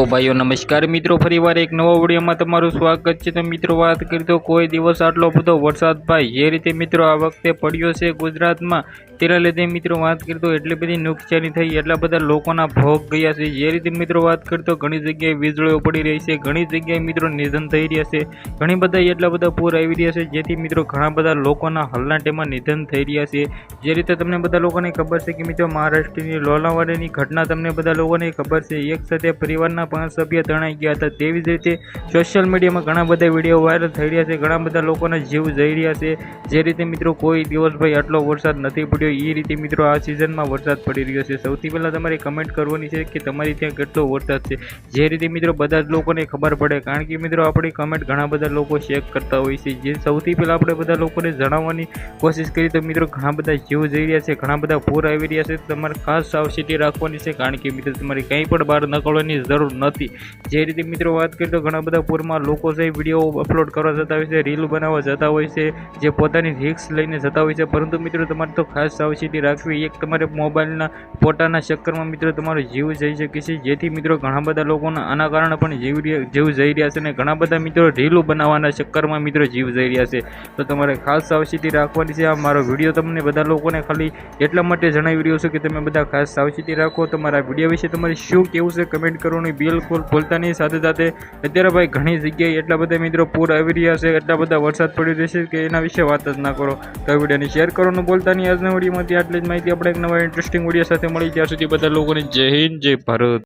તો ભાઈઓ નમસ્કાર મિત્રો, ફરીવાર એક નવા વિડીયોમાં તમારું સ્વાગત છે। તો મિત્રો વાત કરીએ તો કોઈ દિવસ આટલો બધો વરસાદ ભાઈ જે રીતે મિત્રો આ વખતે પડ્યો છે ગુજરાતમાં, તેના લીધે મિત્રો વાત કરીએ તો એટલી બધી નુકસાની થઈ, એટલા બધા લોકોના ભોગ ગયા છે। જે રીતે મિત્રો વાત કરીએ તો ઘણી જગ્યાએ વીજળીઓ પડી રહી છે, ઘણી જગ્યાએ મિત્રો નિધન થઈ રહ્યા છે, ઘણી બધા એટલા બધા પૂર આવી રહ્યા છે, જેથી મિત્રો ઘણા બધા લોકોના હાલના ટાઈમમાં નિધન થઈ રહ્યા છે। જે રીતે તમને બધા લોકોને ખબર છે કે મિત્રો મહારાષ્ટ્રની લોનાવાલાની ઘટના તમને બધા લોકોને ખબર છે, એક સાથે પરિવારના 5 સભ્ય તણાઈ ગયા હતા। તેવી જ રીતે સોશિયલ મીડિયામાં ઘણા બધા વિડીયો વાયરલ થઈ રહ્યા છે, ઘણા બધા લોકોના જીવ જઈ રહ્યા છે। જે રીતે મિત્રો કોઈ દિવસ ભાઈ આટલો વરસાદ નથી પડ્યો, એ રીતે મિત્રો આ સિઝનમાં વરસાદ પડી રહ્યો છે। સૌથી પહેલાં તમારે કમેન્ટ કરવાની છે કે તમારી ત્યાં કેટલો વરસાદ છે, જે રીતે મિત્રો બધા જ લોકોને ખબર પડે, કારણ કે મિત્રો આપણી કમેન્ટ ઘણા બધા લોકો ચેક કરતા હોય છે। જે સૌથી પહેલાં આપણે બધા લોકોને જણાવવાની કોશિશ કરી તો મિત્રો ઘણા બધા જીવ જઈ રહ્યા છે, ઘણા બધા પૂર આવી રહ્યા છે, તમારે ખાસ સાવચેતી રાખવાની છે, કારણ કે મિત્રો તમારે કંઈ પણ બહાર નીકળવાની જરૂર નથી। જે રીતે મિત્રો વાત કરીએ તો ઘણા બધા પૂરમાં લોકો છે વિડીયો અપલોડ કરવા જતા હોય છે, રીલ બનાવવા જતા હોય છે, જે પોતાની રિસ્ક લઈને જતા હોય છે, પરંતુ મિત્રો તમારે તો ખાસ સાવચેતી રાખવી। એક તમારે મોબાઈલના ફોટાના ચક્કરમાં મિત્રો તમારો જીવ જઈ શકે છે, જેથી મિત્રો ઘણા બધા લોકોના આના કારણે પણ જીવ જઈ રહ્યા છે, અને ઘણા બધા મિત્રો રીલો બનાવવાના ચક્કરમાં મિત્રો જીવ જઈ રહ્યા છે। તો તમારે ખાસ સાવચેતી રાખવાની છે। આ મારો વિડીયો તમને બધા લોકોને ખાલી એટલા માટે જણાવી રહ્યો છું કે તમે બધા ખાસ સાવચેતી રાખો। તમારા વિડીયો વિશે તમારે શું કેવું છે કમેન્ટ કરવાનું બિલકુલ ભૂલતા નહીં। સાથે સાથે અત્યારે ભાઈ ઘણી જગ્યાએ એટલા બધા મિત્રો પૂર આવી રહ્યા છે, એટલા બધા વરસાદ પડી રહેશે કે એના વિશે વાત જ ના કરો। તો વિડીયોને શેર કરવાનું ભૂલતા નહીં। આજના વિડીયોમાંથી આટલી જ માહિતી, આપણે એક નવા ઇન્ટરેસ્ટિંગ વિડીયો સાથે મળી, ત્યાં સુધી બધા લોકોને જય હિન્દ, જય ભારત।